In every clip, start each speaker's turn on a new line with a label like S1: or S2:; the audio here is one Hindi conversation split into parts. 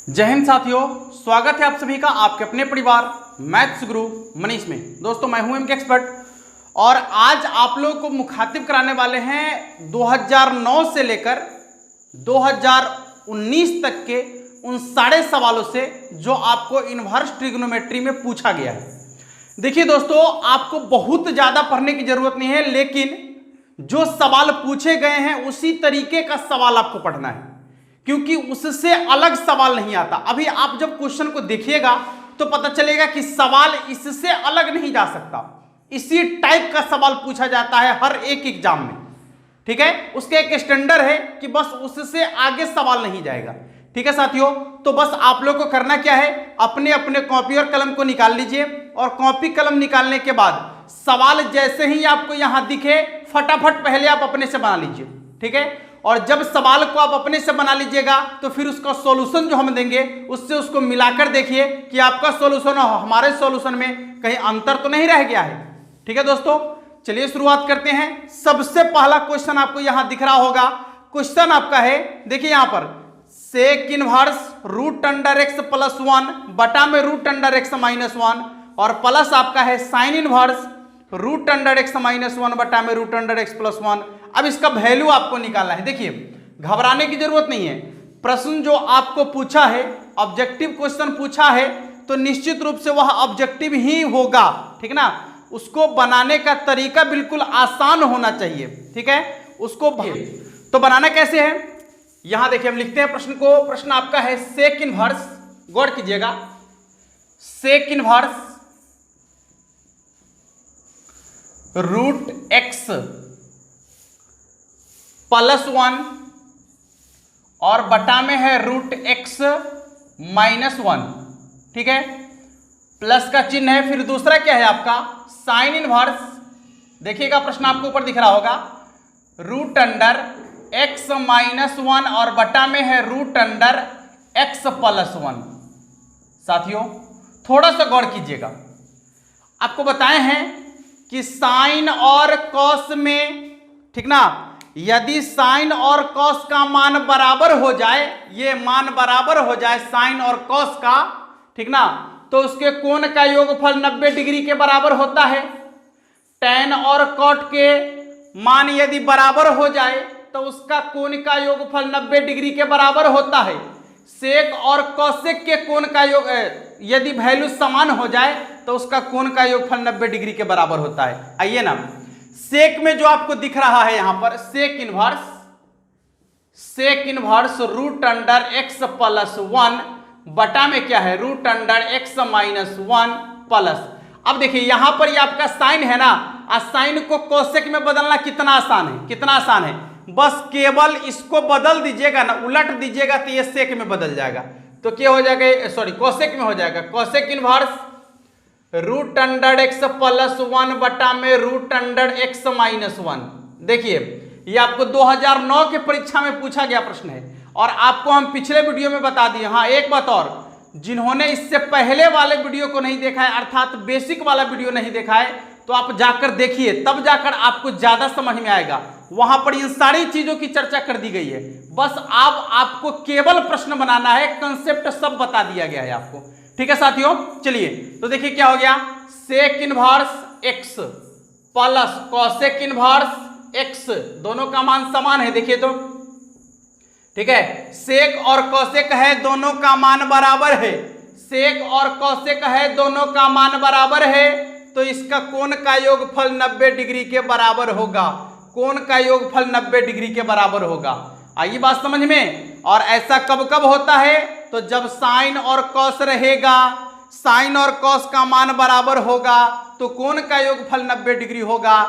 S1: जय हिंद साथियों, स्वागत है आप सभी का आपके अपने परिवार मैथ्स गुरु मनीष में। दोस्तों मैं हूं एमके एक्सपर्ट और आज आप लोगों को मुखातिब कराने वाले हैं 2009 से लेकर 2019 तक के उन सारे सवालों से जो आपको इनवर्स ट्रिग्नोमेट्री में पूछा गया है। देखिए दोस्तों, आपको बहुत ज़्यादा पढ़ने की जरूरत नहीं है, लेकिन जो सवाल पूछे गए हैं उसी तरीके का सवाल आपको पढ़ना है, क्योंकि उससे अलग सवाल नहीं आता। अभी आप जब क्वेश्चन को देखिएगा तो पता चलेगा कि सवाल इससे अलग नहीं जा सकता। इसी टाइप का सवाल पूछा जाता है हर एक एग्जाम में, ठीक है। उसके एक स्टैंडर्ड है कि बस उससे आगे सवाल नहीं जाएगा, ठीक है साथियों। तो बस आप लोग को करना क्या है, अपने अपने कॉपी और कलम को निकाल लीजिए और कॉपी कलम निकालने के बाद सवाल जैसे ही आपको यहां दिखे फटाफट पहले आप अपने से बना लीजिए, ठीक है। और जब सवाल को आप अपने से बना लीजिएगा तो फिर उसका सॉल्यूशन जो हम देंगे उससे उसको मिलाकर देखिए कि आपका सॉल्यूशन और हमारे सॉल्यूशन में कहीं अंतर तो नहीं रह गया है, ठीक है दोस्तों। चलिए शुरुआत करते हैं। सबसे पहला क्वेश्चन आपको यहां दिख रहा होगा। क्वेश्चन आपका है, देखिए यहां पर sec inverse root under x plus 1 बटा में रूट अंडर एक्स माइनस 1 और प्लस आपका है sine inverse root under x minus 1 बटा में रूट अंडर एक्स प्लस 1। अब इसका वैल्यू आपको निकालना है। देखिए घबराने की जरूरत नहीं है। प्रश्न जो आपको पूछा है, ऑब्जेक्टिव क्वेश्चन पूछा है, तो निश्चित रूप से वह ऑब्जेक्टिव ही होगा, ठीक ना। उसको बनाने का तरीका बिल्कुल आसान होना चाहिए, ठीक है। उसको तो बनाना कैसे है, यहां देखिए हम लिखते हैं प्रश्न को। प्रश्न आपका है सेक इनवर्स, गौर कीजिएगा, sec inverse root x plus 1 और बटा में है रूट एक्स माइनस 1, ठीक है। प्लस का चिन्ह है। फिर दूसरा क्या है आपका साइन इनवर्स, देखिएगा प्रश्न आपको ऊपर दिख रहा होगा, रूट अंडर एक्स माइनस 1 और बटा में है रूट अंडर एक्स प्लस 1। साथियों थोड़ा सा गौर कीजिएगा, आपको बताए हैं कि साइन और कॉस में, ठीक ना, यदि साइन और कॉस का मान बराबर हो जाए, ये मान बराबर हो जाए साइन और कॉस का, ठीक ना, तो उसके कोण का योगफल 90 डिग्री के बराबर होता है। टैन और कॉट के मान यदि बराबर हो जाए तो उसका कोण का योगफल 90 डिग्री के बराबर होता है। सेक और कॉसेक के कोण का योग यदि वैल्यू समान हो जाए तो उसका कोण का योगफल 90 डिग्री के बराबर होता है। आइए ना, सेक में जो आपको दिख रहा है यहां पर sec inverse root under x plus 1 बटा में क्या है root under x minus 1 plus. अब देखिए यहां पर ये आपका साइन है ना, साइन को कोसेक में बदलना कितना आसान है, कितना आसान है। बस केवल इसको बदल दीजिएगा ना, उलट दीजिएगा तो ये सेक में बदल जाएगा। तो क्या हो जाएगा, सॉरी कोसेक में हो जाएगा। Cosec inverse root under x plus 1 बटा में रूट अंडर एक्स माइनस 1। देखिए ये आपको 2009 के परीक्षा में पूछा गया प्रश्न है और आपको हम पिछले वीडियो में बता दिए। हाँ एक बात और, जिन्होंने इससे पहले वाले वीडियो को नहीं देखा है, अर्थात बेसिक वाला वीडियो नहीं देखा है, तो आप जाकर देखिए, तब जाकर आपको ज्यादा समझ में आएगा। वहां पर इन सारी चीजों की चर्चा कर दी गई है। बस आपको केवल प्रश्न बनाना है, कंसेप्ट सब बता दिया गया है आपको, ठीक है साथियों। चलिए तो देखिए क्या हो गया, sec inverse x plus cosec inverse x, दोनों का मान समान है, देखिए तो, ठीक है। सेक और कॉसेक है, दोनों का मान बराबर है, सेक और कॉसेक है, दोनों का मान बराबर है, तो इसका कोण का योगफल 90 डिग्री के बराबर होगा। कोण का योगफल 90 डिग्री के बराबर होगा। आइए बात समझ में। और ऐसा कब कब होता है, तो जब साइन और कॉस रहेगा, साइन और कॉस का मान बराबर होगा तो कोण का योगफल 90 डिग्री होगा।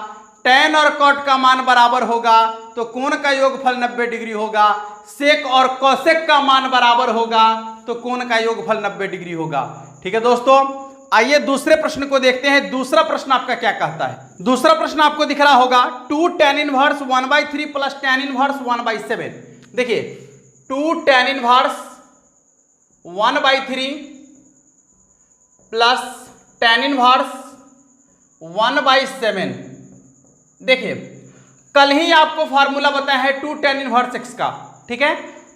S1: टैन और कॉट का मान बराबर होगा तो कोण का योगफल 90 डिग्री होगा। सेक और कॉसेक का मान बराबर होगा तो कोण का योगफल 90 डिग्री होगा, ठीक है दोस्तों। आइए दूसरे प्रश्न को देखते हैं। दूसरा प्रश्न आपका क्या कहता है। दूसरा प्रश्न आपको दिख रहा होगा 2 tan inverse 1/3 plus tan inverse 1/7। देखिए 2 tan inverse 1/3 plus tan inverse 1/7। देखिए कल ही आपको फार्मूला बताया है 2 tan इनवर्स x का, ठीक है।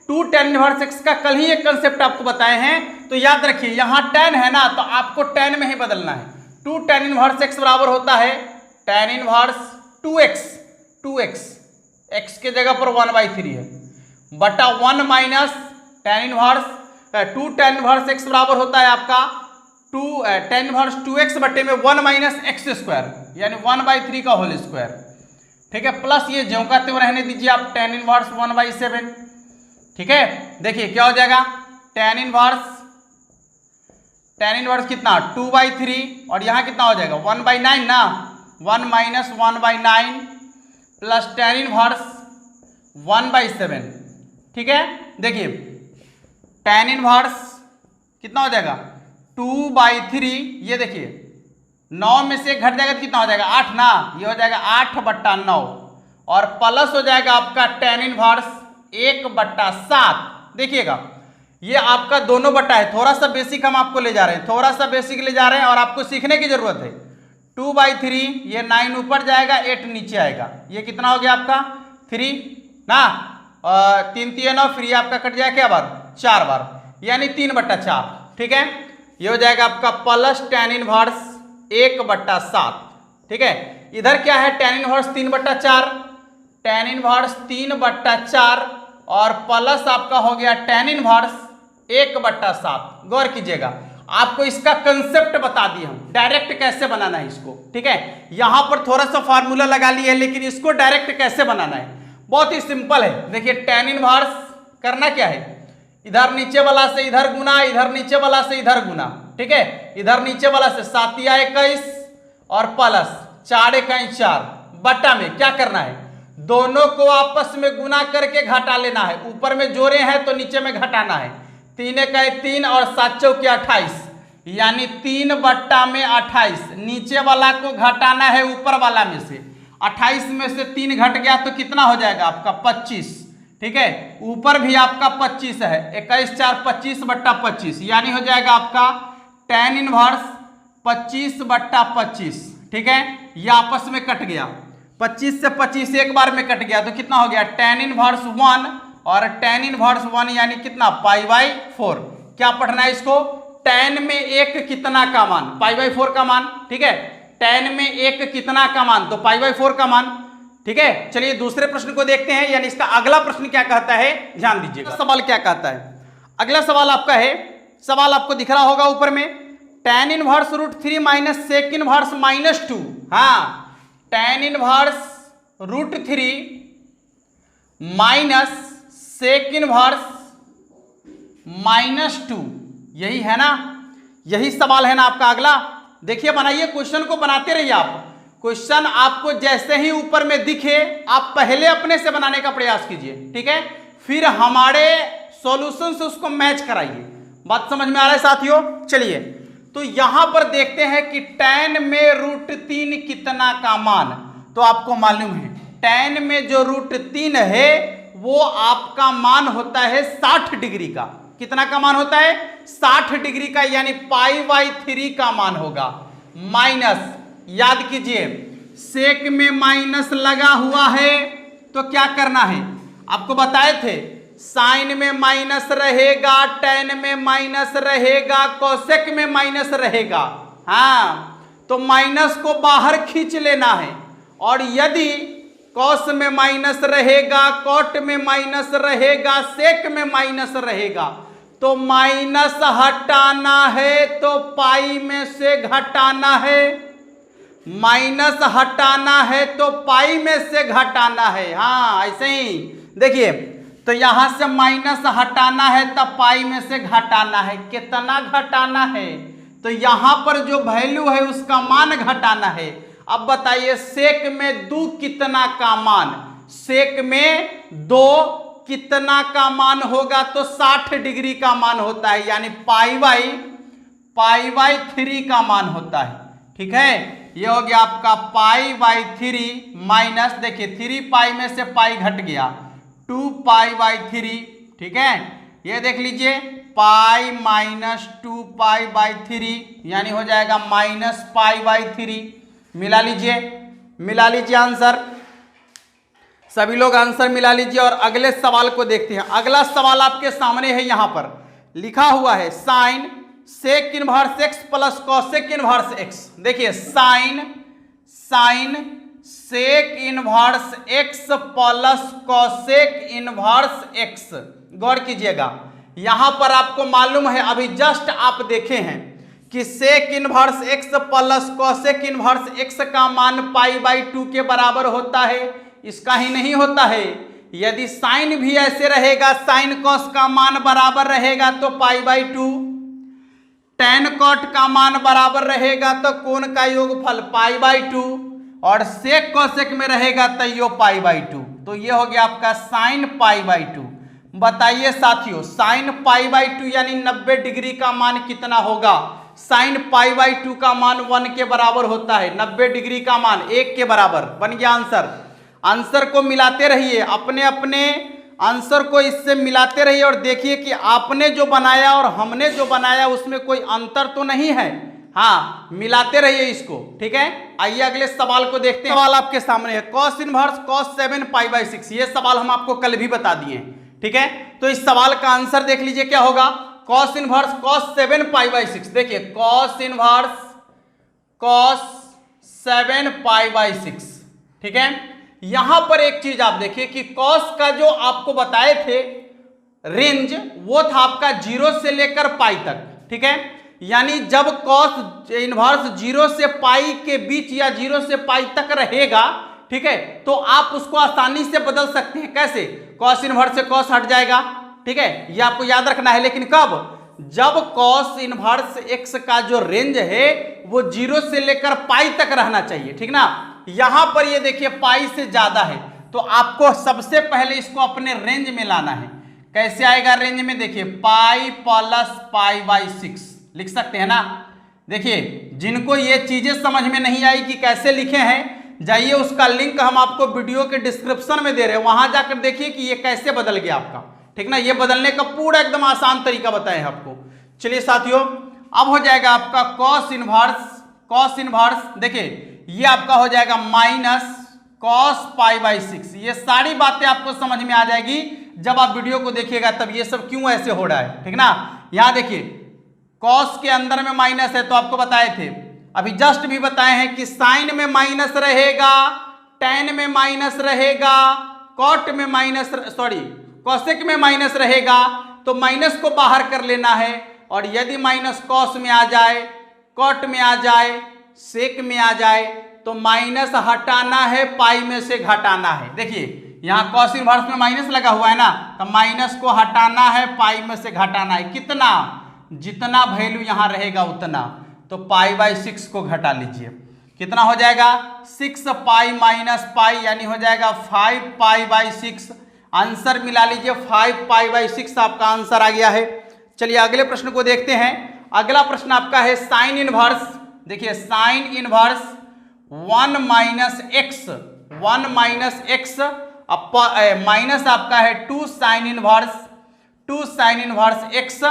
S1: टू टेन इनवर्स एक्स का कल ही एक कंसेप्ट आपको बताए हैं, तो याद रखिए यहां टेन है ना, तो आपको टेन में ही बदलना है। टू टेन इनवर्स एक्स बराबर होता है टेन इनवर्स 2x, एक्स के जगह पर 1/3 है, बटा 1 minus tan inverse two tan inverse x बराबर होता है आपका टेन इनवर्स 2x बटे में 1 माइनस एक्स स्क्वायर, यानी 1/3 का होल स्क्वायर। ठीक है, प्लस ये ज्यों का त्यों रहने दीजिए आप टेन इनवर्स 1/7। ठीक है, देखिए क्या हो जाएगा, टेन इनवर्स कितना 2/3, और यहां कितना हो जाएगा 1/9 ना, 1 माइनस 1/9 प्लस टेन इनवर्स 1/7। ठीक है, देखिए टेन इनवर्स कितना हो जाएगा 2/3, ये देखिए 9 में से घट जाएगा तो कितना हो जाएगा 8 ना, ये हो जाएगा 8/9, और प्लस हो जाएगा आपका टेन इनवर्स 1/7। देखिएगा ये आपका दोनों बटा है, थोड़ा सा बेसिक हम आपको ले जा रहे हैं, थोड़ा सा बेसिक ले जा रहे हैं और आपको सीखने की जरूरत है। 2/3, ये 9 ऊपर जाएगा 8 नीचे आएगा, ये कितना हो गया आपका 3 ना, 3 3 9, फिर ये आपका कट जाएगा क्या बार 4 बार, यानी 3/4। ठीक है, ये हो जाएगा आपका प्लस टेन इनवर्स 1/7। ठीक है, इधर क्या है टेन इनवर्स 3/4, टेन इनवर्स 3/4 और प्लस आपका हो गया टेन इनवर्स 1/7। गौर कीजिएगा, आपको इसका कंसेप्ट बता दिए हम, डायरेक्ट कैसे बनाना है इसको। ठीक है, यहां पर थोड़ा सा फार्मूला लगा लिया है, लेकिन इसको डायरेक्ट कैसे बनाना है बहुत ही सिंपल है। देखिए टेन इनवर्स करना क्या है, इधर नीचे वाला से इधर गुना, इधर नीचे वाला से इधर गुना। ठीक है, इधर नीचे वाला से 7 या 21 और प्लस 4 1 4 बटा में क्या करना है, दोनों को आपस में गुना करके घटा लेना है, ऊपर में जोड़े हैं तो नीचे में घटाना है। 3 1 3 और 7 4 28, यानी 3/28, नीचे वाला को घटाना है ऊपर वाला में से, 28 में से 3 घट गया तो कितना हो जाएगा आपका 25। ठीक है, ऊपर भी आपका 25 है, 21 4 25/25, यानी हो जाएगा आपका टेन इनवर्स 25/25। ठीक है, ये आपस में कट गया, 25 से 25 एक बार में कट गया तो कितना हो गया टेन इनवर्स 1, और टेन इनवर्स 1 यानी कितना π/4। क्या पढ़ना है इसको, टेन में एक कितना का मान, π/4 का मान। ठीक है, टेन में एक कितना का मान, तो π/4 का मान। ठीक है, चलिए दूसरे प्रश्न को देखते हैं, यानी इसका अगला प्रश्न क्या कहता है, ध्यान दीजिएगा। सवाल क्या कहता है, अगला सवाल आपका है, सवाल आपको दिख रहा होगा ऊपर में, tan inverse √3 minus sec inverse -2। हाँ, tan inverse √3 minus sec inverse -2, यही है ना, यही सवाल है ना आपका अगला। देखिए बनाइए, क्वेश्चन को बनाते रहिए आप, क्वेश्चन आपको जैसे ही ऊपर में दिखे आप पहले अपने से बनाने का प्रयास कीजिए। ठीक है, फिर हमारे सॉल्यूशन से उसको मैच कराइए। बात समझ में आ रहा है साथियों? चलिए तो यहां पर देखते हैं कि टेन में √3 कितना का मान, तो आपको मालूम है टेन में जो √3 है वो आपका मान होता है 60 डिग्री का। कितना का मान होता है 60 डिग्री का, यानी π/3 का मान होगा। माइनस, याद कीजिए सेक में माइनस लगा हुआ है तो क्या करना है, आपको बताए थे साइन में माइनस रहेगा, टेन में माइनस रहेगा, कोसेक में माइनस रहेगा। हाँ, तो माइनस को बाहर खींच लेना है, और यदि कॉस में माइनस रहेगा, कॉट में माइनस रहेगा, सेक में माइनस रहेगा, तो माइनस हटाना है तो पाई में से घटाना है, माइनस हटाना है तो पाई में से घटाना है। हाँ, ऐसे ही देखिए, तो यहां से माइनस हटाना है तब पाई में से घटाना है। कितना घटाना है, तो यहां पर जो वैल्यू है उसका मान घटाना है। अब बताइए सेक में 2 कितना का मान, सेक में 2 कितना का मान होगा, तो 60 डिग्री का मान होता है, यानी π/3 का मान होता है। ठीक है, ये हो गया आपका π/3 माइनस, देखिए 3π में से पाई घट गया, 2π/3। ठीक है, ये देख लीजिए पाई माइनस 2π/3, यानी हो जाएगा -π/3। मिला लीजिए आंसर। सभी लोग आंसर मिला लीजिए और अगले सवाल को देखते हैं। अगला सवाल आपके सामने है, यहां पर लिखा हुआ है sine sec inverse x plus cosec inverse x. देखिए sine sec inverse x plus cosec inverse x. गौर कीजिएगा, यहां पर आपको मालूम है, अभी जस्ट आप देखे हैं कि sec inverse x plus cosec inverse x का मान π/2 के बराबर होता है। इसका ही नहीं होता है, यदि साइन भी ऐसे रहेगा, साइन कॉस का मान बराबर रहेगा तो π/2, tan कॉट का मान बराबर रहेगा तो कोण का योगफल π/2, और सेक कॉसेक में रहेगा तो यो π/2। तो ये हो गया आपका साइन π/2। बताइए साथियों, साइन π/2 यानी 90 डिग्री का मान कितना होगा? साइन π/2 का मान 1 के बराबर होता है। 90 डिग्री का मान 1 के बराबर। बन गया आंसर। आंसर को मिलाते रहिए, अपने अपने आंसर को इससे मिलाते रहिए और देखिए कि आपने जो बनाया और हमने जो बनाया उसमें कोई अंतर तो नहीं है। हाँ, मिलाते रहिए इसको, ठीक है। आइए अगले सवाल को देखते हैं। सवाल आपके सामने है कॉस इनवर्स कॉस 7 π/6। ये सवाल हम आपको कल भी बता दिए, ठीक है। तो इस सवाल का आंसर देख लीजिए क्या होगा। Cos inverse cos 7 π/6। देखिए कॉस इनवर्स कॉस 7 π/6, ठीक है। यहां पर एक चीज आप देखिए कि कॉस का जो आपको बताए थे रेंज, वो था आपका 0 से लेकर पाई तक, ठीक है। यानी जब कॉस इनवर्स 0 से पाई के बीच या 0 से पाई तक रहेगा, ठीक है, तो आप उसको आसानी से बदल सकते हैं। कैसे? कॉस इनवर्स से कॉस हट जाएगा, ठीक है, ये आपको याद रखना है। लेकिन कब? जब कॉस इनवर्स एक्स का जो रेंज है वो 0 से लेकर पाई तक रहना चाहिए, ठीक ना। यहां पर ये देखिए पाई से ज्यादा है, तो आपको सबसे पहले इसको अपने रेंज में लाना है। कैसे आएगा रेंज में? देखिए पाई प्लस π/6 लिख सकते हैं ना। देखिए जिनको ये चीजें समझ में नहीं आई कि कैसे लिखे हैं, जाइए उसका लिंक हम आपको वीडियो के डिस्क्रिप्शन में दे रहे हैं, वहां जाकर देखिए कि ये कैसे बदल गया आपका, ठीक ना। ये बदलने का पूरा एकदम आसान तरीका बताए हैं आपको। चलिए साथियों, अब हो जाएगा आपका कॉस इनवर्स, देखिए ये आपका हो जाएगा माइनस कॉस π/6। ये सारी बातें आपको समझ में आ जाएगी जब आप वीडियो को देखिएगा, तब ये सब क्यों ऐसे हो रहा है, ठीक ना। यहां देखिए कॉस के अंदर में माइनस है, तो आपको बताए थे, अभी जस्ट भी बताए हैं कि साइन में माइनस रहेगा, टैन में माइनस रहेगा, कॉट में माइनस, कॉसेक में माइनस रहेगा, तो माइनस को बाहर कर लेना है। और यदि माइनस कॉस में आ जाए, कॉट में आ जाए, सेक में आ जाए, तो माइनस हटाना है, पाई में से घटाना है। देखिए यहाँ कॉस इनवर्स में माइनस लगा हुआ है ना, तो माइनस को हटाना है, पाई में से घटाना है। कितना? जितना वैल्यू यहाँ रहेगा उतना। तो π/6 को घटा लीजिए, कितना हो जाएगा? 6 पाई माइनस पाई, यानी हो जाएगा 5 π/6। आंसर मिला लीजिए, 5 π/6 आपका आंसर आ गया है। चलिए अगले प्रश्न को देखते हैं। अगला प्रश्न आपका है साइन इनवर्स। देखिए sine inverse 1 minus x minus आपका है 2 साइन इनवर्स एक्स,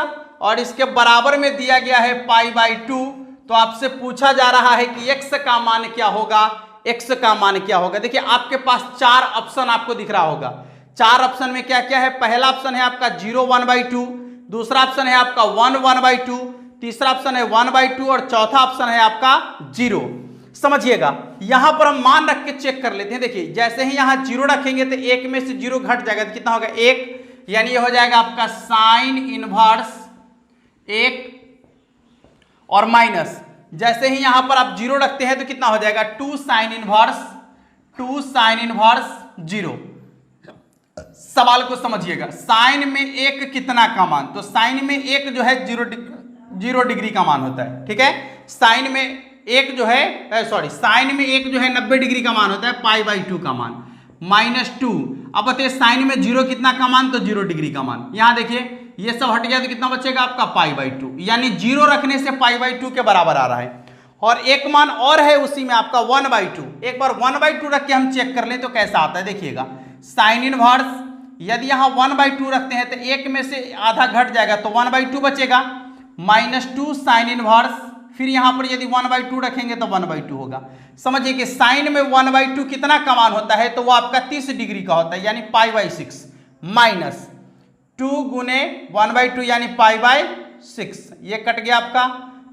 S1: और इसके बराबर में दिया गया है π/2। तो आपसे पूछा जा रहा है कि x का मान क्या होगा, x का मान क्या होगा। देखिए आपके पास 4 ऑप्शन आपको दिख रहा होगा। 4 ऑप्शन में क्या क्या है? पहला ऑप्शन है आपका 0 1/2, दूसरा ऑप्शन है आपका 1 1/2, तीसरा ऑप्शन है 1/2, और चौथा ऑप्शन है आपका 0। समझिएगा, यहां पर हम मान रख के चेक कर लेते हैं। देखिए जैसे ही यहां 0 रखेंगे तो 1 में से 0 घट जाएगा, तो कितना होगा? 1, यानी ये हो जाएगा आपका साइन इनवर्स 1 और माइनस, जैसे ही यहां पर आप 0 रखते हैं तो कितना हो जाएगा? 2 साइन इनवर्स 0। सवाल को समझिएगा, साइन में 1 कितना का मान? तो साइन में 1 जो है 0 डिग्री का मान होता है, ठीक है। साइन में 1 जो है साइन में 1 जो है 90 डिग्री का मान होता है, π/2 का मान -2। अब बताइए साइन में 0 कितना का मान? तो 0 डिग्री का मान। यहां देखिए ये सब हट गया तो कितना बचेगा आपका? π/2, यानी 0 रखने से π/2 के बराबर आ रहा है। और एक मान और है उसी में आपका 1/2। एक बार 1/2 रख के हम चेक कर लें तो कैसा आता है। देखिएगा साइन इनवर्स, यदि यहां 1/2 रखते हैं तो 1 में से आधा घट जाएगा, तो 1/2 बचेगा। -2 साइन इनवर्स फिर यहाँ पर यदि 1/2 रखेंगे तो 1/2 होगा। समझिए कि साइन में 1/2 कितना का मान होता है, तो वो आपका 30 डिग्री का होता है, यानी π/6 माइनस 2 गुने 1/2 यानी π/6, ये कट गया आपका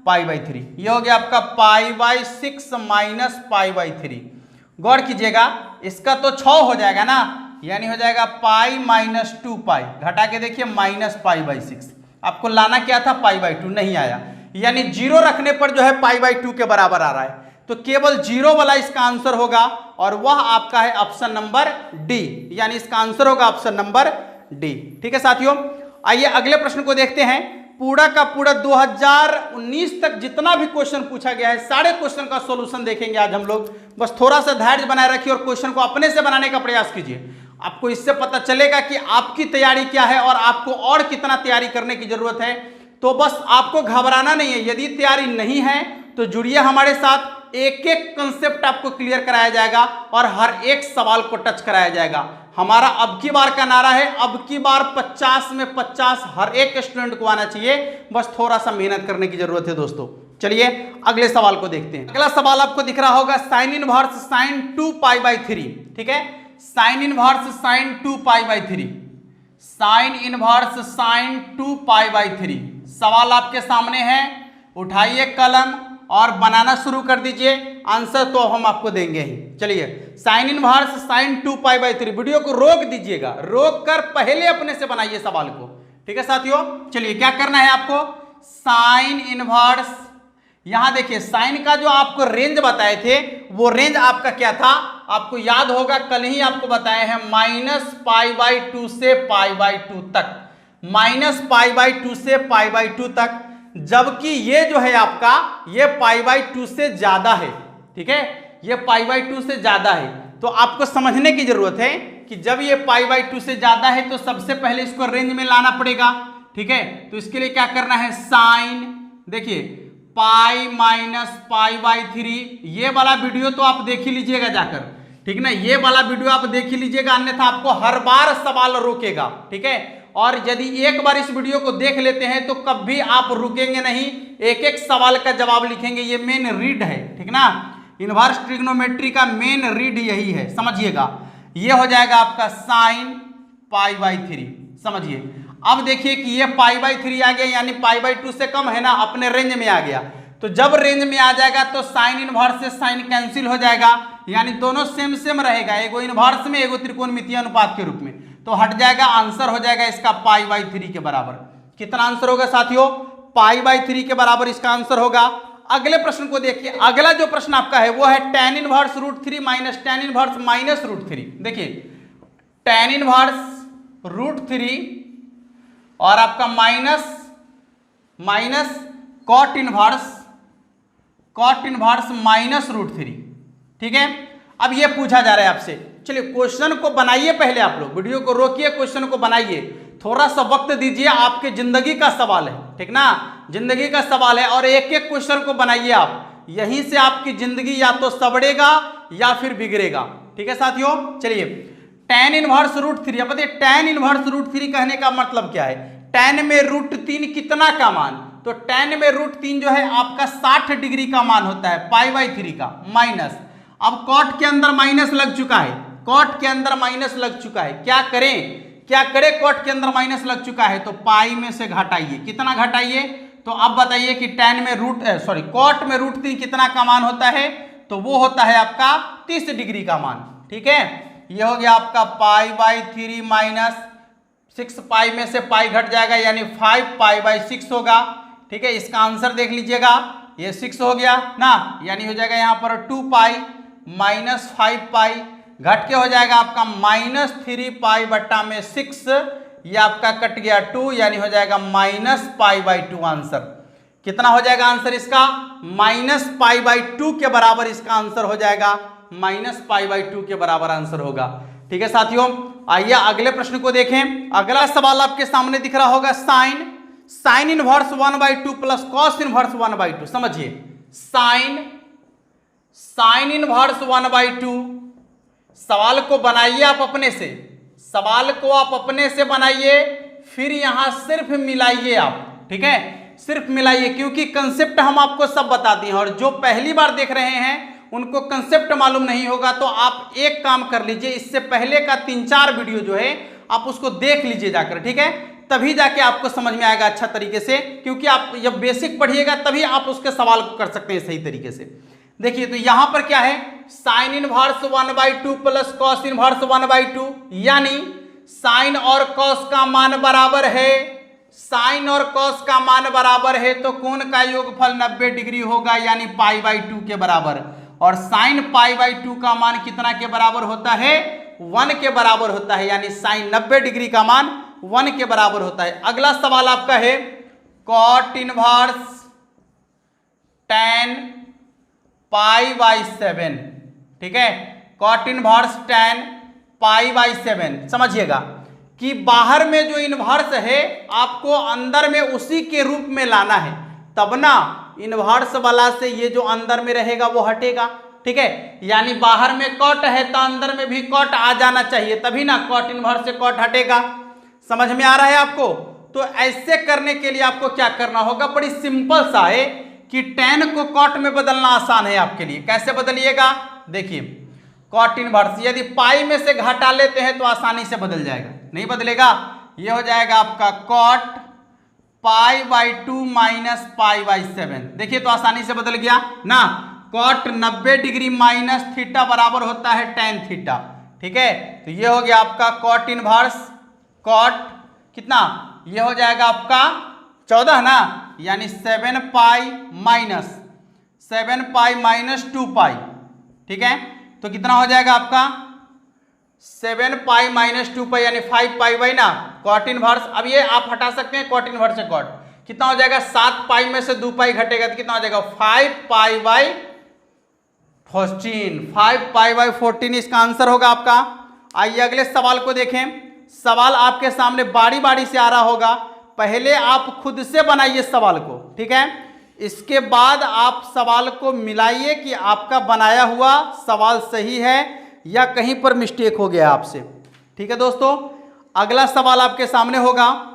S1: π/3, ये हो गया आपका π/6 माइनस π/3। गौर कीजिएगा, इसका तो 6 हो जाएगा ना, यानी हो जाएगा π - 2π, घटा के देखिए माइनस π/6। आपको लाना क्या था, π/2, नहीं आया, यानी 0 रखने पर जो है π/2 के बराबर आ रहा है, तो केवल 0 वाला इसका आंसर होगा और वह आपका है ऑप्शन नंबर डी, यानी इसका आंसर होगा ऑप्शन नंबर डी। ठीक है साथियों, आइए अगले प्रश्न को देखते हैं। पूरा का पूरा 2019 तक जितना भी क्वेश्चन पूछा गया है, सारे क्वेश्चन का सॉल्यूशन देखेंगे आज हम लोग। बस थोड़ा सा धैर्य बनाए रखिए और क्वेश्चन को अपने से बनाने का प्रयास कीजिए। आपको इससे पता चलेगा कि आपकी तैयारी क्या है और आपको और कितना तैयारी करने की जरूरत है। तो बस आपको घबराना नहीं है, यदि तैयारी नहीं है तो जुड़िए हमारे साथ, एक एक कंसेप्ट आपको क्लियर कराया जाएगा और हर एक सवाल को टच कराया जाएगा। हमारा अब की बार का नारा है, अब की बार 50 में 50 हर एक स्टूडेंट को आना चाहिए, बस थोड़ा सा मेहनत करने की जरूरत है दोस्तों। चलिए अगले सवाल को देखते हैं। अगला सवाल आपको दिख रहा होगा साइन इनवर्स साइन 2π/3। ठीक है, sine inverse sine 2π/3, sine inverse sine 2π/3। सवाल आपके सामने है, उठाइए कलम और बनाना शुरू कर दीजिए। आंसर तो हम आपको देंगे ही। चलिए, साइन इनवर्स साइन 2π/3, वीडियो को रोक दीजिएगा, रोक कर पहले अपने से बनाइए सवाल को। ठीक है साथियों, चलिए क्या करना है आपको, साइन इनवर्स, यहां देखिए साइन का जो आपको रेंज बताए थे वो रेंज आपका क्या था, आपको याद होगा, कल ही आपको बताए हैं, -π/2 से π/2 तक, -π/2 से π/2 तक, जबकि ये जो है आपका ये π/2 से ज्यादा है। ठीक है, ये π/2 से ज्यादा है, तो आपको समझने की जरूरत है कि जब ये π/2 से ज्यादा है तो सबसे पहले इसको रेंज में लाना पड़ेगा। ठीक है, तो इसके लिए क्या करना है, साइन, देखिए π - π/3, ये वाला वीडियो तो आप देख ही लीजिएगा जाकर, ठीक ना, ये वाला वीडियो आप देख ही लीजिएगा, अन्यथा आपको हर बार सवाल रोकेगा। ठीक है, और यदि एक बार इस वीडियो को देख लेते हैं तो कभी आप रुकेंगे नहीं, एक एक सवाल का जवाब लिखेंगे, ये मेन रीड है। ठीक ना, इनवर्स ट्रिग्नोमेट्री का मेन रीड यही है, समझिएगा। ये हो जाएगा आपका साइन π/3, समझिए। अब देखिए कि ये π/3 आ गया, यानी π/2 से कम है ना, अपने रेंज में आ गया। तो जब रेंज में आ जाएगा तो साइन इनवर्स से साइन कैंसिल हो जाएगा, यानी दोनों सेम सेम रहेगा, एगो इनवर्स में एगो त्रिकोणमितीय अनुपात के रूप में, तो हट जाएगा, आंसर हो जाएगा इसका π/3 के बराबर। कितना आंसर होगा साथियों, π/3 के बराबर इसका आंसर होगा। अगले प्रश्न को देखिए, अगला जो प्रश्न आपका है वो है tan inverse √3 minus tan inverse minus √3। देखिए tan इनवर्स √3 और आपका माइनस कॉट इनवर्स माइनस √3। ठीक है, अब ये पूछा जा रहा है आपसे। चलिए क्वेश्चन को बनाइए, पहले आप लोग वीडियो को रोकिए, क्वेश्चन को बनाइए, थोड़ा सा वक्त दीजिए, आपके जिंदगी का सवाल है। ठीक ना, जिंदगी का सवाल है और एक एक क्वेश्चन को बनाइए आप, यहीं से आपकी जिंदगी या तो सबड़ेगा या फिर बिगड़ेगा। ठीक है साथियों, चलिए tan इनवर्स √3, अब बताइए tan इनवर्स √3 कहने का मतलब क्या है, tan में √3 कितना का मान, तो tan में √3 जो है आपका 60 डिग्री का मान होता है, π/3 का, माइनस, अब कॉट के अंदर माइनस लग चुका है, कॉट के अंदर माइनस लग चुका है, क्या करें कॉट के अंदर माइनस लग चुका है, तो पाई में से घटाइए, कितना घटाइए, तो अब बताइए कि tan में कॉट में √3 कितना का मान होता है, तो वो होता है आपका 30 डिग्री का मान। ठीक है, ये हो गया आपका π/3 माइनस 6 पाई में से पाई घट जाएगा, यानी 5 π/6 होगा। ठीक है, इसका आंसर देख लीजिएगा, ये 6 हो गया ना, यानी हो जाएगा यहाँ पर 2 पाई माइनस 5 पाई, घट के हो जाएगा आपका -3 पाई बट्टा में 6, ये आपका कट गया 2, यानी हो जाएगा -π/2 आंसर। कितना हो जाएगा आंसर इसका, -π/2 के बराबर इसका आंसर हो जाएगा, -π/2 के बराबर आंसर होगा। ठीक है साथियों, आइए अगले प्रश्न को देखें। अगला सवाल आपके सामने दिख रहा होगा, sine inverse 1/2 plus cos inverse 1/2। समझिए, साइन इनवर्स 1/2, सवाल को बनाइए आप अपने से, सवाल को आप अपने से बनाइए, फिर यहां सिर्फ मिलाइए आप। ठीक है, सिर्फ मिलाइए, क्योंकि कंसेप्ट हम आपको सब बताते हैं और जो पहली बार देख रहे हैं उनको कंसेप्ट मालूम नहीं होगा। तो आप एक काम कर लीजिए, इससे पहले का 3-4 वीडियो जो है आप उसको देख लीजिए जाकर, ठीक है, तभी जाके आपको समझ में आएगा अच्छा तरीके से, क्योंकि आप जब बेसिक पढ़िएगा तभी आप उसके सवाल को कर सकते हैं सही तरीके से। देखिए तो यहां पर क्या है, sine inverse 1/2 plus cos inverse 1/2, यानी साइन और कॉस का मान बराबर है, साइन और कॉस का मान बराबर है तो कोण का योगफल 90 डिग्री होगा, यानी π/2 के बराबर। और साइन π/2 का मान कितना के बराबर होता है, 1 के बराबर होता है, यानी साइन 90 डिग्री का मान 1 के बराबर होता है। अगला सवाल आपका है कॉट इनवर्स tan π/7, ठीक है, कॉट इनवर्स tan π/7। समझिएगा कि बाहर में जो इनवर्स है आपको अंदर में उसी के रूप में लाना है, तब ना इनवर्स वाला से ये जो अंदर में रहेगा वो हटेगा, ठीक है, यानी बाहर में कॉट है तो अंदर में भी कॉट आ जाना चाहिए, तभी ना कॉट इनवर्स से कॉट हटेगा। समझ में आ रहा है आपको? तो ऐसे करने के लिए आपको क्या करना होगा, बड़ी सिंपल सा है कि tan को कॉट में बदलना आसान है आपके लिए। कैसे बदलिएगा, देखिए कॉट इनवर्स यदि पाई में से घटा लेते हैं तो आसानी से बदल जाएगा, नहीं बदलेगा, ये हो जाएगा आपका कॉट π/2 माइनस π/7। देखिए तो आसानी से बदल गया ना, कॉट 90 डिग्री माइनस थीटा बराबर होता है tan थीटा, ठीक है, तो ये हो गया आपका कॉट इनवर्स कॉट कितना, ये हो जाएगा आपका 14 ना, यानी 7π माइनस 2π, ठीक है, तो कितना हो जाएगा आपका 7π माइनस 2π यानी 5π ना, कॉट इनवर्स। अब ये आप हटा सकते हैं कॉट इनवर्स से कॉट, कितना हो जाएगा 7π में से 2π घटेगा तो कितना हो जाएगा 5π/14, 5π/14 इसका आंसर होगा आपका। आइए अगले सवाल को देखें। सवाल आपके सामने बारी बारी से आ रहा होगा, पहले आप खुद से बनाइए सवाल को, ठीक है, इसके बाद आप सवाल को मिलाइए कि आपका बनाया हुआ सवाल सही है या कहीं पर मिस्टेक हो गया आपसे, ठीक है दोस्तों। अगला सवाल आपके सामने होगा,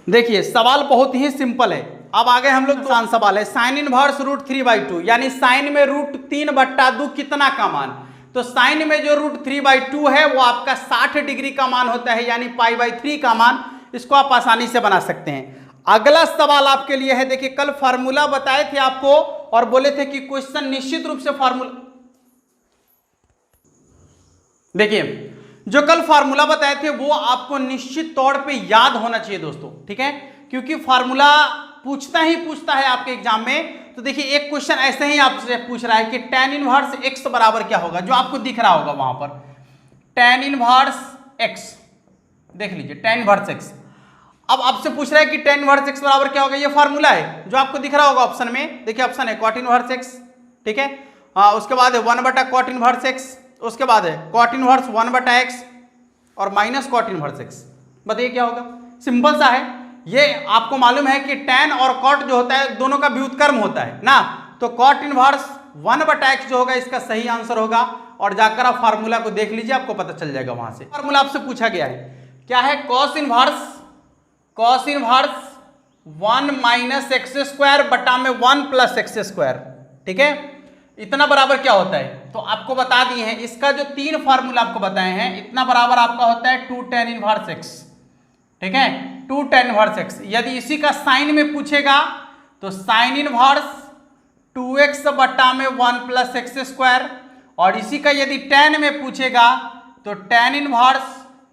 S1: देखिए सवाल बहुत ही सिंपल है। अब आगे हम लोग आसान सवाल है, साइन इनवर्स √3/2, यानी साइन में √3/2 कितना का मान, तो साइन में जो √3/2 है वो आपका 60 डिग्री का मान होता है, यानी π/3 का मान, इसको आप आसानी से बना सकते हैं। अगला सवाल आपके लिए है, देखिए कल फार्मूला बताए थे आपको और बोले थे कि क्वेश्चन निश्चित रूप से फार्मूला, देखिए जो कल फार्मूला बताए थे वो आपको निश्चित तौर पे याद होना चाहिए दोस्तों, ठीक है, क्योंकि फार्मूला पूछता है आपके एग्जाम में। तो देखिए एक क्वेश्चन ऐसे ही आपसे पूछ रहा है कि tan इनवर्स x बराबर क्या होगा, जो आपको दिख रहा होगा वहां पर tan इनवर्स x, देख लीजिए tan इनवर्स x। अब आपसे पूछ रहा है कि tan इनवर्स x बराबर क्या होगा, ये फार्मूला है जो आपको दिख रहा होगा ऑप्शन में, देखिए ऑप्शन है कॉट इनवर्स x, ठीक है, उसके बाद है 1/cot इनवर्स x, उसके बाद है कॉट इनवर्स 1/x और माइनस कॉट इनवर्स x। बताइए क्या होगा, सिंपल सा है। ये आपको मालूम है कि tan और cot जो होता है दोनों का व्युत्क्रम होता है ना, तो कॉट इनवर्स 1/x जो होगा इसका सही आंसर होगा। और जाकर आप फार्मूला को देख लीजिए, आपको पता चल जाएगा वहां से। फार्मूला आपसे पूछा गया है क्या है, कॉस इनवर्स 1 माइनस x² बटा में 1 प्लस x², ठीक है, इतना बराबर क्या होता है, तो आपको बता दिए हैं। इसका जो 3 फार्मूला आपको बताए हैं, इतना बराबर आपका होता है 2 tan इनवर्स x, ठीक है, 2 tan इनवर्स x। यदि इसी का साइन में पूछेगा तो साइन इनवर्स 2x बटा में 1 प्लस x², और इसी का यदि tan में पूछेगा तो tan इनवर्स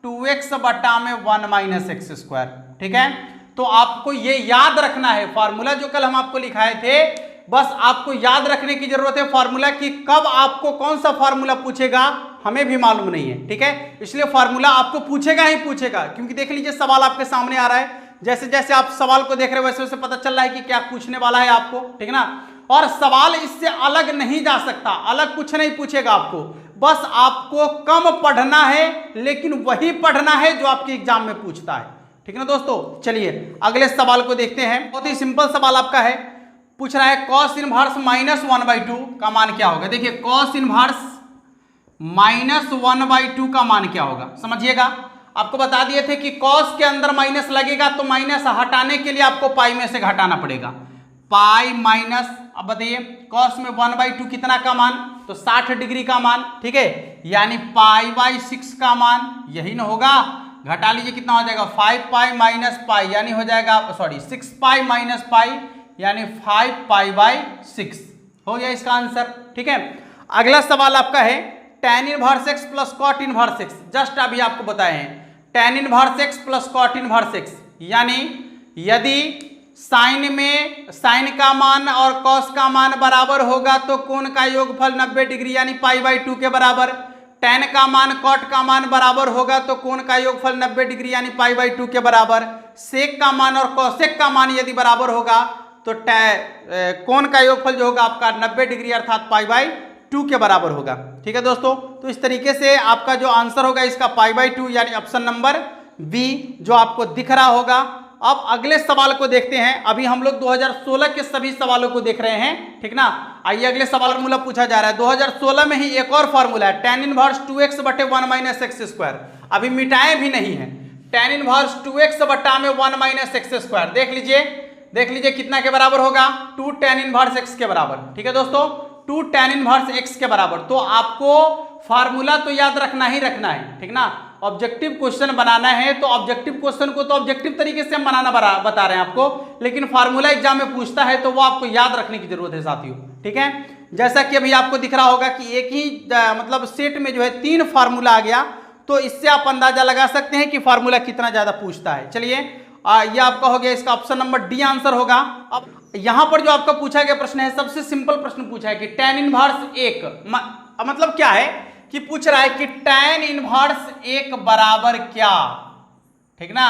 S1: 2x बटा में 1 माइनस x², ठीक है। तो आपको ये याद रखना है फार्मूला जो कल हम आपको लिखाए थे, बस आपको याद रखने की जरूरत है फार्मूला की, कब आपको कौन सा फार्मूला पूछेगा हमें भी मालूम नहीं है, ठीक है, इसलिए फार्मूला आपको पूछेगा ही पूछेगा। क्योंकि देख लीजिए सवाल आपके सामने आ रहा है, जैसे जैसे आप सवाल को देख रहे हो वैसे वैसे पता चल रहा है कि क्या पूछने वाला है आपको, ठीक है ना। और सवाल इससे अलग नहीं जा सकता, अलग कुछ नहीं पूछेगा आपको, बस आपको कम पढ़ना है लेकिन वही पढ़ना है जो आपके एग्जाम में पूछता है, ठीक है ना दोस्तों। चलिए अगले सवाल को देखते हैं। बहुत ही सिंपल सवाल आपका है, पूछ रहा है कॉस इनवर्स -1/2 का मान क्या होगा। देखिए कॉस इनवर्स -1/2 का मान क्या होगा, समझिएगा। आपको बता दिए थे कि कॉस के अंदर माइनस लगेगा तो माइनस हटाने के लिए आपको पाई में से घटाना पड़ेगा, पाई माइनस, अब बताइए कॉस में 1/2 कितना का मान, तो 60 डिग्री का मान, ठीक है, यानी पाई/6 का मान यही ना होगा, घटा लीजिए कितना हो जाएगा 5 पाई माइनस पाई, यानी हो जाएगा 6 पाई माइनस पाई यानी 5 पाई/6 हो गया इसका आंसर, ठीक है। अगला सवाल आपका है tan inverse x plus cot inverse x, just अभी आपको बताए हैं tan inverse x plus cot inverse x, यानी यदि साइन में साइन का मान और कॉस का मान बराबर होगा तो कोण का योगफल 90 डिग्री यानी पाई/2 के बराबर, tan का मान कॉट का मान बराबर होगा तो कोण का योगफल 90 डिग्री यानी पाई/2 के बराबर, सेक का मान और कॉसेक का मान यदि बराबर होगा तो कोण का योगफल जो होगा आपका 90 डिग्री अर्थात पाई/2 के बराबर होगा, ठीक है दोस्तों। तो इस तरीके से आपका जो आंसर होगा इसका पाई/2 यानी ऑप्शन नंबर बी जो आपको दिख रहा होगा। अब अगले सवाल को देखते हैं, अभी हम लोग 2016 के सभी सवालों को देख रहे हैं, ठीक ना। आइए अगले सवाल फॉर्मूला पूछा जा रहा है, 2016 में ही एक और फॉर्मूला है tan इनवर्स 2x बटे 1 माइनस एक्स स्क्वायर, अभी मिटाए भी नहीं है, tan इनवर्स 2x बटा में 1 माइनस एक्स स्क्वायर, देख लीजिए कितना के बराबर होगा, 2 tan इनवर्स x के बराबर, ठीक है दोस्तों, 2 tan इनवर्स x के बराबर। तो आपको फार्मूला तो याद रखना ही रखना है, ठीक ना। ऑब्जेक्टिव क्वेश्चन बनाना है तो ऑब्जेक्टिव क्वेश्चन को तो ऑब्जेक्टिव तरीके से हम बनाना बता रहे हैं आपको, लेकिन फार्मूला एग्जाम में पूछता है तो वो आपको याद रखने की जरूरत है साथियों, ठीक है। जैसा कि अभी आपको दिख रहा होगा कि एक ही मतलब सेट में जो है 3 फार्मूला आ गया, तो इससे आप अंदाजा लगा सकते हैं कि फार्मूला कितना ज्यादा पूछता है। चलिए ये आपका हो गया, इसका ऑप्शन नंबर डी आंसर होगा। अब यहां पर जो आपका पूछा गया प्रश्न है, सबसे सिंपल प्रश्न पूछा है कि tan इनवर्स 1 मतलब क्या है कि पूछ रहा है कि tan इनवर्स 1 बराबर क्या, ठीक ना,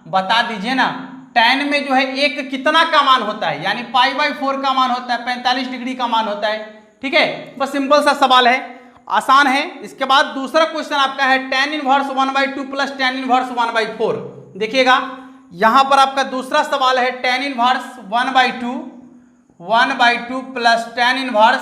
S1: बता दीजिए ना। tan में जो है 1 कितना का मान होता है, यानी पाई/4 का मान होता है, 45 डिग्री का मान होता है, ठीक है। बस सिंपल सा सवाल है, आसान है। इसके बाद दूसरा क्वेश्चन आपका है tan inverse 1/2 plus tan inverse 1/4। देखिएगा यहां पर आपका दूसरा सवाल है tan inverse 1/2 plus tan inverse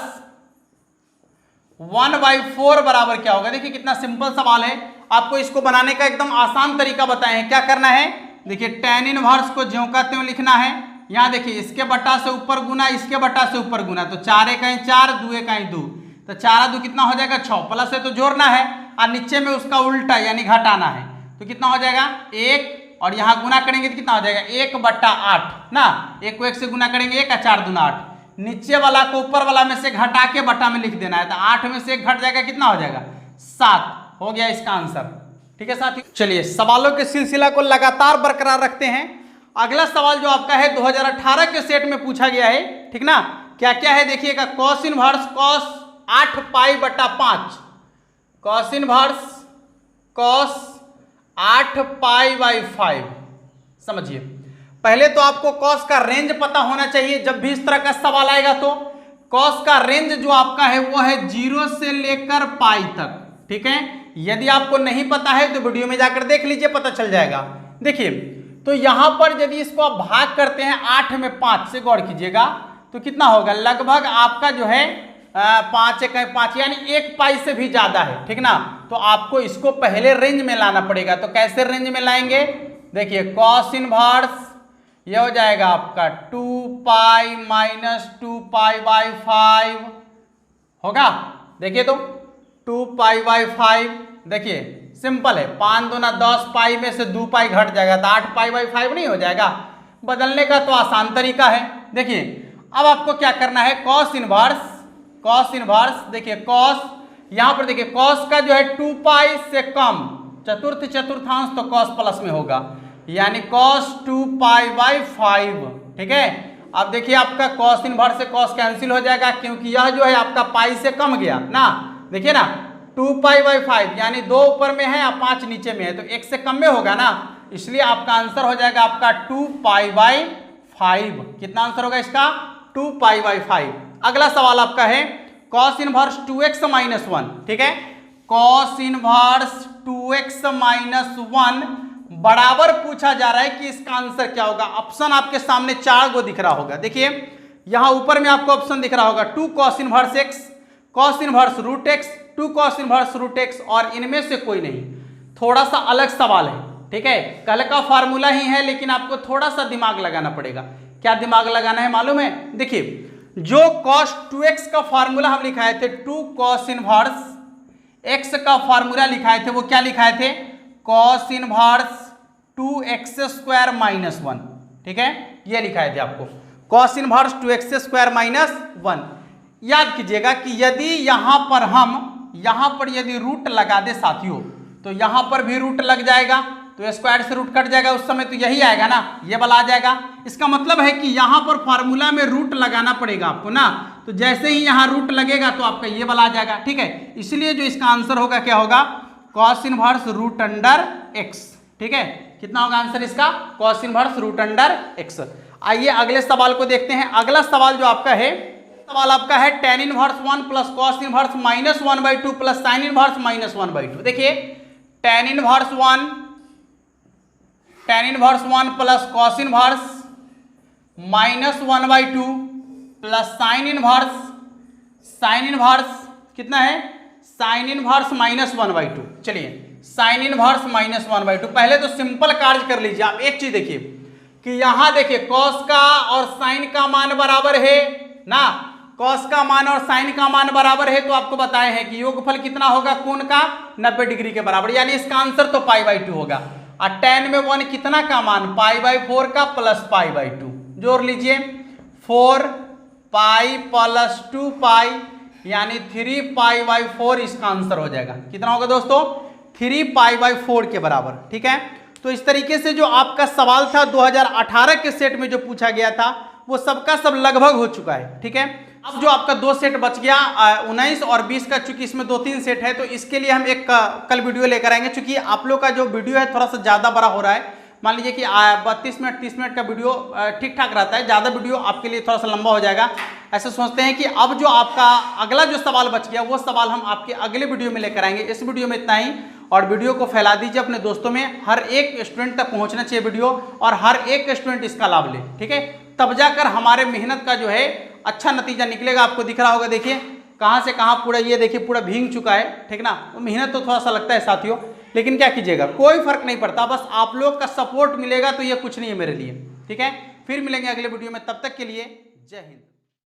S1: 1/4 बराबर क्या होगा। देखिए कितना सिंपल सवाल है, आपको इसको बनाने का एकदम आसान तरीका बताए हैं। क्या करना है, देखिए tan इनवर्स को ज्यों का त्यों लिखना है। यहाँ देखिए इसके बटा से ऊपर गुना, इसके बटा से ऊपर गुना, तो 4 × 4 2 × 2, तो 4 2 कितना हो जाएगा 6, प्लस है तो जोड़ना है और नीचे में उसका उल्टा यानी घटाना है, तो कितना हो जाएगा 1, और यहाँ गुना करेंगे तो कितना हो जाएगा 1/8 ना, 1 को 1 से गुना करेंगे 1 और 4 दूना 8, नीचे वाला को ऊपर वाला में से घटा के बटा में लिख देना है, तो 8 में से 1 घट जाएगा, कितना हो जाएगा 7, हो गया इसका आंसर, ठीक है साथियों। चलिए सवालों के सिलसिला को लगातार बरकरार रखते हैं। अगला सवाल जो आपका है 2018 के सेट में पूछा गया है, ठीक ना। क्या क्या है देखिएगा, कॉस इनवर्स कॉस 8 पाई/5, कॉस इनवर्स कॉस 8 पाई/5। समझिए पहले तो आपको कॉस का रेंज पता होना चाहिए, जब भी इस तरह का सवाल आएगा तो कॉस का रेंज जो आपका है वो है 0 से लेकर पाई तक, ठीक है। यदि आपको नहीं पता है तो वीडियो में जाकर देख लीजिए, पता चल जाएगा। देखिए तो यहां पर यदि इसको आप भाग करते हैं 8 में 5 से, गौर कीजिएगा तो कितना होगा, लगभग आपका जो है 5 × 5 यानी 1 पाई से भी ज्यादा है, ठीक ना। तो आपको इसको पहले रेंज में लाना पड़ेगा, तो कैसे रेंज में लाएंगे, देखिए कॉस इनवर्स ये हो जाएगा आपका 2 पाई माइनस 2 पाई/5 होगा। देखिए तो 2 पाई/5, देखिए सिंपल है, 5 दूना 10 पाई में से 2 पाई घट जाएगा तो 8 पाई/5 नहीं हो जाएगा। बदलने का तो आसान तरीका है। देखिए अब आपको क्या करना है, कॉस इनवर्स देखिए कॉस, यहां पर देखिए कॉस का जो है 2 पाई से कम चतुर्थांश तो कॉस प्लस में होगा, यानी कॉस 2 पाई/5, ठीक है। अब देखिए आपका कॉस इनवर्स से कॉस कैंसिल हो जाएगा, क्योंकि यह जो है आपका पाई से कम गया ना, देखिए ना 2 पाई/5 यानी 2 ऊपर में है और 5 नीचे में है, तो 1 से कम में होगा ना, इसलिए आपका आंसर हो जाएगा आपका 2 पाई/5। कितना आंसर होगा इसका 2 पाई/5। अगला सवाल आपका है कॉस इनवर्स 2x - 1, ठीक है। कॉस इनवर्स 2x - 1 बराबर पूछा जा रहा है कि इसका आंसर क्या होगा। ऑप्शन आपके सामने 4 गो दिख रहा होगा। देखिए यहां ऊपर में आपको ऑप्शन दिख रहा होगा 2 cos inverse x, cos inverse √x, 2 cos inverse √x, और इनमें से कोई नहीं। थोड़ा सा अलग सवाल है, ठीक है। कल का फार्मूला ही है लेकिन आपको थोड़ा सा दिमाग लगाना पड़ेगा। क्या दिमाग लगाना है मालूम है? देखिए, जो cos 2x का फार्मूला हम लिखाए थे 2 cos इनवर्स x का फार्मूला लिखाए थे, वो क्या लिखाए थे? cos इनवर्स 2x² माइनस 1, ठीक है, ये लिखाए थे आपको cos इनवर्स 2x² माइनस 1। याद कीजिएगा कि यदि यहां पर यदि रूट लगा दे साथियों, तो यहां पर भी रूट लग जाएगा, तो स्क्वायर से रूट कट जाएगा, उस समय तो यही आएगा ना, ये वाला आ जाएगा। इसका मतलब है कि यहां पर फार्मूला में रूट लगाना पड़ेगा आपको ना, तो जैसे ही यहां रूट लगेगा तो आपका ये वाला आ जाएगा, ठीक है। इसलिए जो इसका आंसर होगा क्या होगा? cos inverse root under x, ठीक है। कितना होगा आंसर इसका? cos inverse root under x। आइए अगले सवाल को देखते हैं। अगला सवाल जो आपका है, सवाल आपका है tan inverse 1 plus cos inverse minus 1/2 plus sin inverse minus 1/2। देखिए, tan inverse 1 plus cos inverse minus 1/2 plus sin inverse कितना है? sin inverse minus 1/2। चलिए, sin इनवर्स माइनस 1/2। पहले तो सिंपल कार्य कर लीजिए आप। एक चीज देखिए कि यहां देखिए cos का और sin का मान बराबर है ना, cos का मान और sin का मान बराबर है, तो आपको बताए हैं कि योगफल कितना होगा कोण का? 90 डिग्री के बराबर, यानी इसका आंसर तो π/2 होगा। और tan में 1 कितना का मान? π/4 का प्लस π/2। जोड़ लीजिए, 4π प्लस 2π यानी 3π/4 इसका आंसर हो जाएगा। कितना होगा दोस्तों? 3π/4 के बराबर, ठीक है। तो इस तरीके से जो आपका सवाल था 2018 के सेट में जो पूछा गया था वो सबका सब लगभग हो चुका है, ठीक है। अब जो आपका 2 सेट बच गया 19 और 20 का, चूंकि इसमें 2-3 सेट है तो इसके लिए हम एक कल वीडियो लेकर आएंगे। चूंकि आप लोग का जो वीडियो है थोड़ा सा ज़्यादा बड़ा हो रहा है, मान लीजिए कि 32 मिनट 30 मिनट का वीडियो ठीक ठाक रहता है, ज़्यादा वीडियो आपके लिए थोड़ा सा लंबा हो जाएगा। ऐसे सोचते हैं कि अब जो आपका अगला जो सवाल बच गया वो सवाल हम आपके अगले वीडियो में लेकर आएंगे। इस वीडियो में इतना ही, और वीडियो को फैला दीजिए अपने दोस्तों में। हर एक स्टूडेंट तक पहुंचना चाहिए वीडियो, और हर एक स्टूडेंट इसका लाभ ले, ठीक है। तब जाकर हमारे मेहनत का जो है अच्छा नतीजा निकलेगा। आपको दिख रहा होगा, देखिए कहाँ से कहाँ पूरा, ये देखिए पूरा भींग चुका है, ठीक ना। तो मेहनत तो थोड़ा सा लगता है साथियों, लेकिन क्या कीजिएगा, कोई फर्क नहीं पड़ता, बस आप लोग का सपोर्ट मिलेगा तो ये कुछ नहीं है मेरे लिए, ठीक है। फिर मिलेंगे अगले वीडियो में, तब तक के लिए जय हिंद।